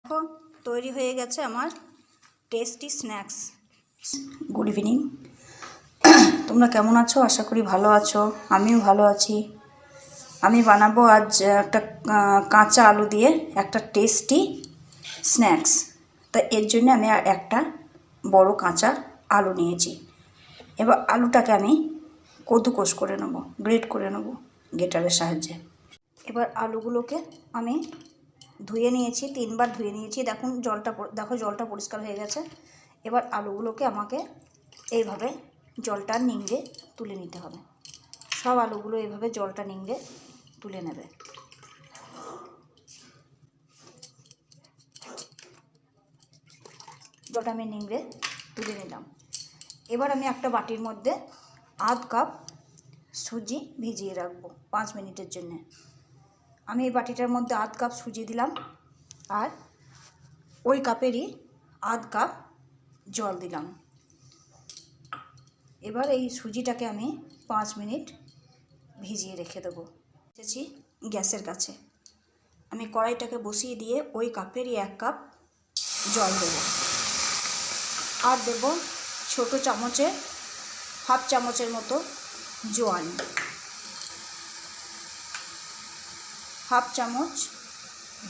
দেখো তৈরি হয়ে গেছে আমার টেস্টি স্ন্যাক্স। গুড ইভিনিং, তোমরা কেমন আছো? আশা করি ভালো আছো, আমিও ভালো আছি। আমি বানাবো আজ একটা কাঁচা আলু দিয়ে একটা টেস্টি স্ন্যাক্স। তা এর জন্য আমি একটা বড় কাঁচা আলু নিয়েছি। এবার আলুটাকে আমি কদ্দুকস করে নেব, গ্রেট করে নেব গ্রেটারের সাহায্যে। এবার আলুগুলোকে আমি ধুয়ে নিয়েছি, 3 বার ধুয়ে নিয়েছি। দেখো জলটা পরিষ্কার হয়ে গেছে। এবার আলুগুলোকে আমাকে এইভাবে জলটা নিংড়ে তুলে নিতে হবে। সব আলুগুলো এইভাবে জলটা নিংড়ে তুলে নেবে। জলটা আমি নিংড়ে তুলে নিলাম। এবার আমি একটা বাটির মধ্যে আধ কাপ সুজি ভিজিয়ে রাখবো 5 মিনিটের জন্য। আমি এই বাটিটার মধ্যে আধ কাপ সুজি দিলাম, আর ওই কাপেরই আধ কাপ জল দিলাম। এবার এই সুজিটাকে আমি 5 মিনিট ভিজিয়ে রেখে দেবো। এসেছি গ্যাসের কাছে, আমি কড়াইটাকে বসিয়ে দিয়ে ওই কাপেরই 1 কাপ জল দেবো, আর দেব ছোটো চামচে হাফ চামচের মতো জোয়ান, হাফ চামচ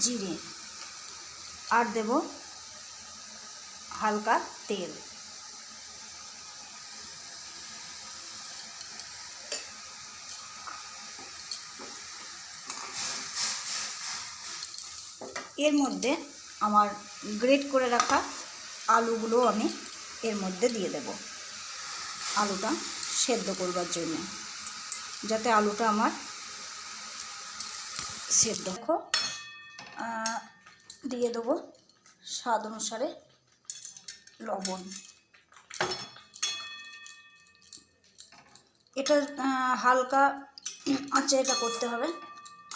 জিরে, আর দেব হালকা তেল। এর মধ্যে আমার গ্রেট করে রাখা আলুগুলো আমি এর মধ্যে দিয়ে দেব, আলুটা সেদ্ধ করবার জন্য, যাতে আলুটা আমার সেদ্ধ। দেখো দিয়ে দেবো স্বাদ অনুসারে লবণ। এটা হালকা আঁচে এটা করতে হবে।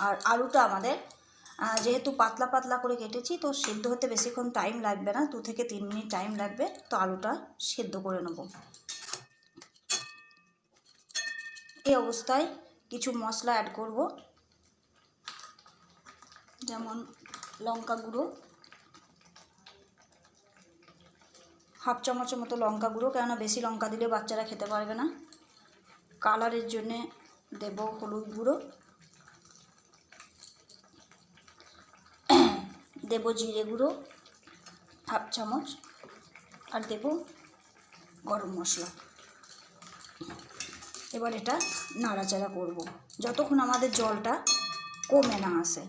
আর আলুটা আমাদের যেহেতু পাতলা পাতলা করে কেটেছি, তো সেদ্ধ হতে বেশিক্ষণ টাইম লাগবে না, 2 থেকে 3 মিনিট টাইম লাগবে। তো আলুটা সেদ্ধ করে নেব। এই অবস্থায় কিছু মশলা অ্যাড করব, যেমন লঙ্কা গুঁড়ো, হাফ চামচের মতো লঙ্কা গুঁড়ো, কেননা বেশি লঙ্কা দিলে বাচ্চারা খেতে পারবে না। কালারের জন্যে দেব হলুদ গুঁড়ো, দেব জিরে গুঁড়ো হাফ চামচ, আর দেব গরম মশলা। এবার এটা নাড়াচাড়া করব যতক্ষণ আমাদের জলটা কমে না আসে।